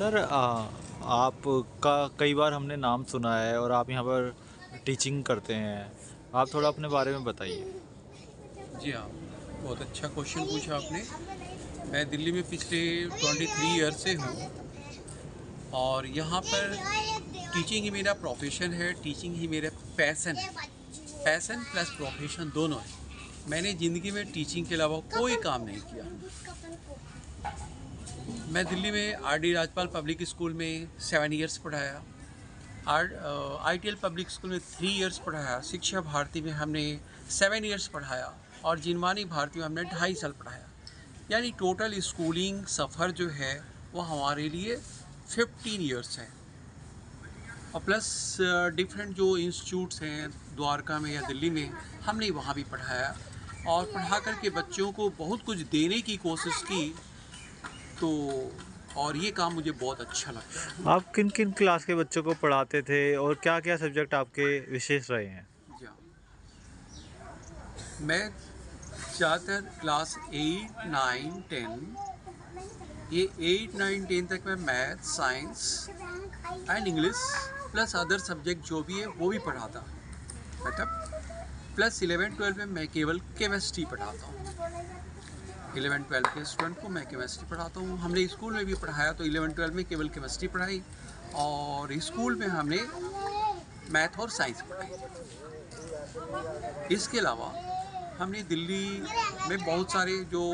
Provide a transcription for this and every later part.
Sir आपका कई बार हमने नाम सुना है और आप यहाँ पर टीचिंग करते हैं। आप थोड़ा अपने बारे में बताइए। जी हाँ, बहुत अच्छा क्वेश्चन पूछा आपने। मैं दिल्ली में पिछले 23 ईयर से हूँ और यहाँ पर टीचिंग ही मेरा प्रोफेशन है, टीचिंग ही मेरा पैसन है। पैसन प्लस प्रोफेशन दोनों है। मैंने ज़िंदगी में टीचिंग के अलावा कोई काम नहीं किया। मैं दिल्ली में आर.डी. राजपाल पब्लिक स्कूल में 7 ईयर्स पढ़ाया। ITL पब्लिक स्कूल में 3 ईयर्स पढ़ाया। शिक्षा भारती में हमने 7 ईयर्स पढ़ाया और जिनवानी भारती में हमने 2.5 साल पढ़ाया। यानी टोटल स्कूलिंग सफ़र जो है वो हमारे लिए 15 ईयर्स है। और प्लस डिफरेंट जो इंस्टीट्यूट्स हैं द्वारका में या दिल्ली में, हमने वहाँ भी पढ़ाया और पढ़ा करके बच्चों को बहुत कुछ देने की कोशिश की। तो और ये काम मुझे बहुत अच्छा लगता है। आप किन किन क्लास के बच्चों को पढ़ाते थे और क्या क्या सब्जेक्ट आपके विशेष रहे हैं? जी हाँ, मैं ज़्यादातर क्लास 8, 9, 10, ये 8, 9, 10 तक मैं math, science and English plus other subject जो भी है वो भी पढ़ाता। मतलब प्लस 11, 12 में मैं केवल केमिस्ट्री पढ़ाता हूँ। 11, 12 के स्टूडेंट को मैं केमिस्ट्री पढ़ाता हूँ। हमने स्कूल में भी पढ़ाया तो 11, 12 में केवल केमिस्ट्री पढ़ाई और स्कूल में हमने मैथ और साइंस पढ़ाई। इसके अलावा हमने दिल्ली में बहुत सारे जो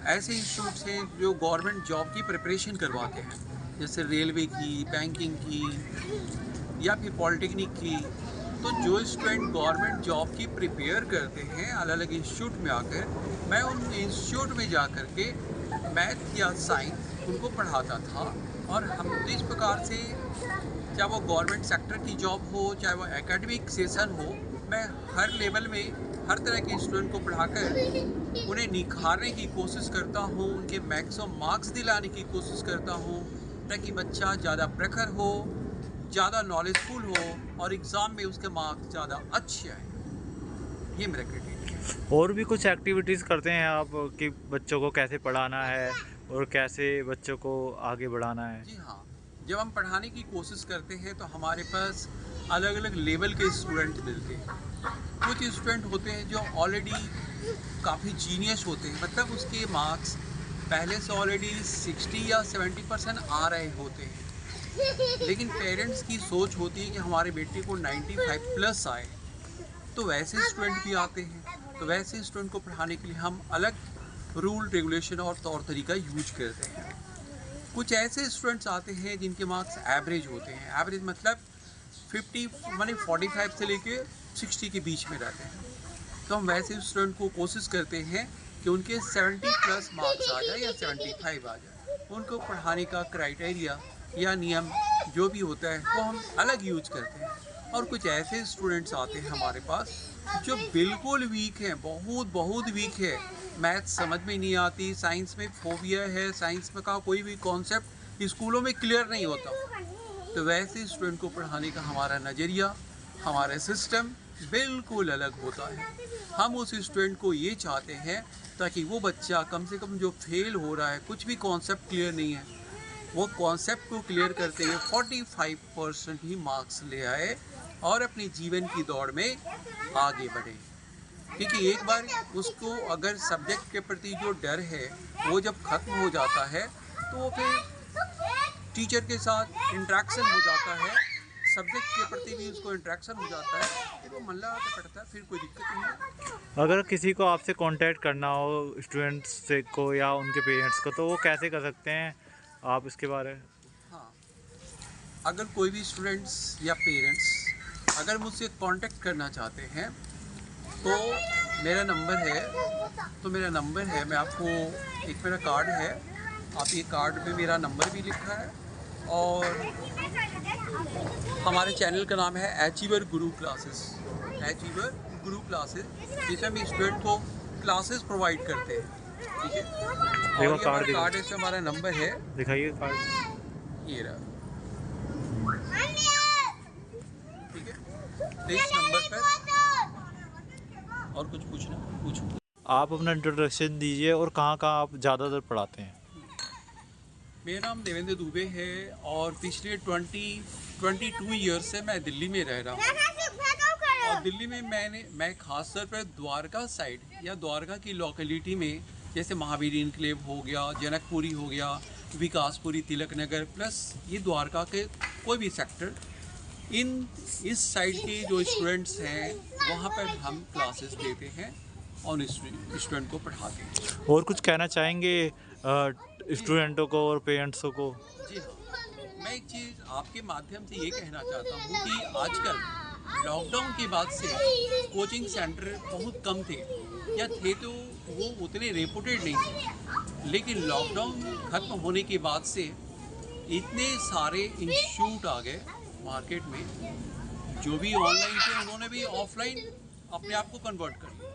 ऐसे इंस्टीट्यूट्स हैं जो गवर्नमेंट जॉब की प्रिपरेशन करवाते हैं, जैसे रेलवे की, बैंकिंग की या फिर पॉलिटेक्निक की। तो जो स्टूडेंट गवर्नमेंट जॉब की प्रिपेयर करते हैं अलग अलग इंस्टीट्यूट में आकर, मैं उन इंस्टीट्यूट में जा कर के मैथ या साइंस उनको पढ़ाता था। और हम तो इस प्रकार से, चाहे वो गवर्नमेंट सेक्टर की जॉब हो, चाहे वो एकेडमिक सेशन हो, मैं हर लेवल में हर तरह के स्टूडेंट को पढ़ाकर उन्हें निखारने की कोशिश करता हूँ, उनके मैक्सिमम मार्क्स दिलाने की कोशिश करता हूँ, ताकि बच्चा ज़्यादा प्रखर हो, ज़्यादा नॉलेजफुल हो और एग्ज़ाम में उसके मार्क्स ज़्यादा अच्छे आए। ये मेरा क्राइटेरिया है। और भी कुछ एक्टिविटीज़ करते हैं आप कि बच्चों को कैसे पढ़ाना है और कैसे बच्चों को आगे बढ़ाना है? जी हाँ, जब हम पढ़ाने की कोशिश करते हैं तो हमारे पास अलग अलग लेवल के स्टूडेंट मिलते हैं। कुछ स्टूडेंट होते हैं जो ऑलरेडी काफ़ी जीनियस होते हैं, मतलब उसके मार्क्स पहले से ऑलरेडी 60 या 70% आ रहे होते हैं, लेकिन पेरेंट्स की सोच होती है कि हमारे बेटे को 95 प्लस आए। तो वैसे स्टूडेंट भी आते हैं। तो वैसे स्टूडेंट को पढ़ाने के लिए हम अलग रूल रेगुलेशन और तौर तरीका यूज करते हैं। कुछ ऐसे स्टूडेंट्स आते हैं जिनके मार्क्स एवरेज होते हैं। एवरेज मतलब 50 माने 45 से लेके 60 के बीच में रहते हैं। तो हम वैसे स्टूडेंट को कोशिश करते हैं कि उनके 70 प्लस मार्क्स आ जाए या 75 आ जाए। उनको पढ़ाने का क्राइटेरिया या नियम जो भी होता है वो हम अलग यूज करते हैं। और कुछ ऐसे स्टूडेंट्स आते हैं हमारे पास जो बिल्कुल वीक हैं, बहुत बहुत वीक है। मैथ समझ में नहीं आती, साइंस में फोबिया है, साइंस में का कोई भी कॉन्सेप्ट स्कूलों में क्लियर नहीं होता। तो वैसे स्टूडेंट को पढ़ाने का हमारा नज़रिया, हमारा सिस्टम बिल्कुल अलग होता है। हम उस स्टूडेंट को ये चाहते हैं ताकि वो बच्चा कम से कम जो फेल हो रहा है, कुछ भी कॉन्सेप्ट क्लियर नहीं है, वो कॉन्सेप्ट को क्लियर करते हुए 45% ही मार्क्स ले आए और अपने जीवन की दौड़ में आगे बढ़े। क्योंकि एक बार उसको अगर सब्जेक्ट के प्रति जो डर है वो जब खत्म हो जाता है तो वो फिर टीचर के साथ इंटरेक्शन हो जाता है, सब्जेक्ट के प्रति भी उसको इंटरेक्शन हो जाता है, फिर वो मन लगाकर पढ़ता है, फिर कोई दिक्कत नहीं है। अगर किसी को आपसे कांटेक्ट करना हो स्टूडेंट्स से को या उनके पेरेंट्स को, तो वो कैसे कर सकते हैं? आप इसके बारे में। हाँ, अगर कोई भी स्टूडेंट्स या पेरेंट्स अगर मुझसे कांटेक्ट करना चाहते हैं तो मेरा नंबर है, मैं आपको, एक मेरा कार्ड है, आप ये कार्ड पे मेरा नंबर भी लिखा है। और हमारे चैनल का नाम है अचीवर गुरु क्लासेस। अचीवर गुरु क्लासेस, जिसमें हम स्टूडेंट को क्लासेस प्रोवाइड करते हैं। ठीक है, और ये हमारा कार्ड है, इसमें हमारा नंबर है, दिखाइए कार्ड। ये रहा। ठीक है, तो इस नंबर पर और कुछ पूछना पूछो। आप अपना इंट्रोडक्शन दीजिए और कहाँ कहाँ आप ज़्यादातर पढ़ाते हैं? मेरा नाम देवेंद्र दुबे है और पिछले 22 ईयर्स से मैं दिल्ली में रह रहा हूँ। और दिल्ली में मैं खास तौर पर द्वारका साइड या द्वारका की लोकेलिटी में, जैसे महावीर इनक्लेव हो गया, जनकपुरी हो गया, विकासपुरी, तिलक नगर, प्लस ये द्वारका के कोई भी सेक्टर, इस साइड के जो स्टूडेंट्स हैं वहाँ पर हम क्लासेस देते हैं और स्टूडेंट को पढ़ाते हैं। और कुछ कहना चाहेंगे स्टूडेंटों को और पेरेंट्सों को? जी हाँ, मैं एक चीज़ आपके माध्यम से ये कहना चाहता हूँ कि आजकल लॉकडाउन के बाद से कोचिंग सेंटर बहुत कम थे, या थे तो वो उतने रेपुटेड नहीं थे, लेकिन लॉकडाउन खत्म होने के बाद से इतने सारे इंस्टीट्यूट आ गए मार्केट में। जो भी ऑनलाइन थे उन्होंने भी ऑफलाइन अपने आप को कन्वर्ट कर लिया,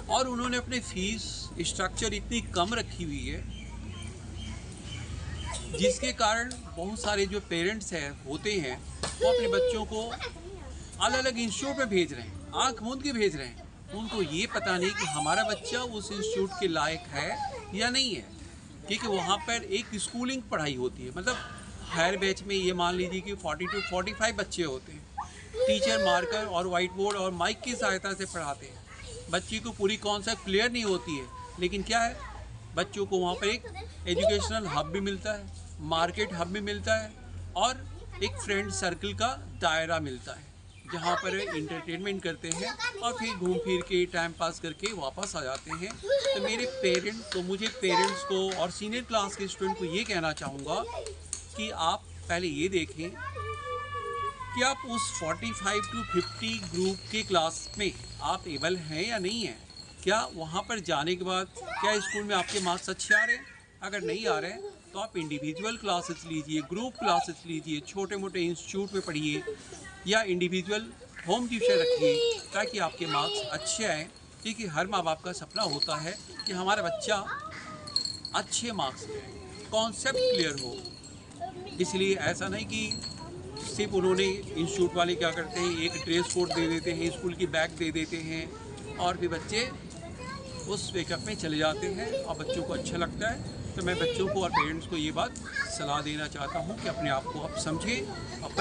और उन्होंने अपने फीस स्ट्रक्चर इतनी कम रखी हुई है जिसके कारण बहुत सारे जो पेरेंट्स होते हैं वो अपने बच्चों को अलग अलग इंस्टीट्यूट में भेज रहे हैं, आंख मूंद के भेज रहे हैं। उनको ये पता नहीं कि हमारा बच्चा उस इंस्टीट्यूट के लायक है या नहीं है, क्योंकि वहाँ पर एक स्कूलिंग पढ़ाई होती है। मतलब हायर बैच में ये मान लीजिए कि 40 to 45 बच्चे होते हैं। टीचर मार्कर और वाइट बोर्ड और माइक की सहायता से पढ़ाते हैं। बच्चे को पूरी कॉन्सेप्ट क्लियर नहीं होती है, लेकिन क्या है, बच्चों को वहाँ पर एक एजुकेशनल हब भी मिलता है, मार्केट हब भी मिलता है, और एक फ्रेंड सर्कल का दायरा मिलता है जहाँ पर इंटरटेनमेंट करते हैं और फिर घूम फिर के टाइम पास करके वापस आ जाते हैं। तो मुझे पेरेंट्स को और सीनियर क्लास के स्टूडेंट को ये कहना चाहूँगा कि आप पहले ये देखें कि आप उस 45 to 50 ग्रुप के क्लास में आप एबल हैं या नहीं हैं। क्या वहाँ पर जाने के बाद क्या स्कूल में आपके मार्क्स अच्छे आ रहे हैं? अगर नहीं आ रहे हैं तो आप इंडिविजुअल क्लासेस लीजिए, ग्रुप क्लासेस लीजिए, छोटे मोटे इंस्टीट्यूट में पढ़िए या इंडिविजुअल होम ट्यूशन रखिए, ताकि आपके मार्क्स अच्छे आएँ। क्योंकि हर माँ बाप का सपना होता है कि हमारा बच्चा अच्छे मार्क्स ले, कॉन्सेप्ट क्लियर हो। इसलिए ऐसा नहीं कि सिर्फ उन्होंने इंस्टीट्यूट वाले क्या करते हैं, एक ड्रेस कोड दे देते हैं, स्कूल की बैग दे देते हैं और फिर बच्चे उस वेकअप में चले जाते हैं और बच्चों को अच्छा लगता है। तो मैं बच्चों को और पेरेंट्स को ये बात सलाह देना चाहता हूँ कि अपने आप को आप समझें और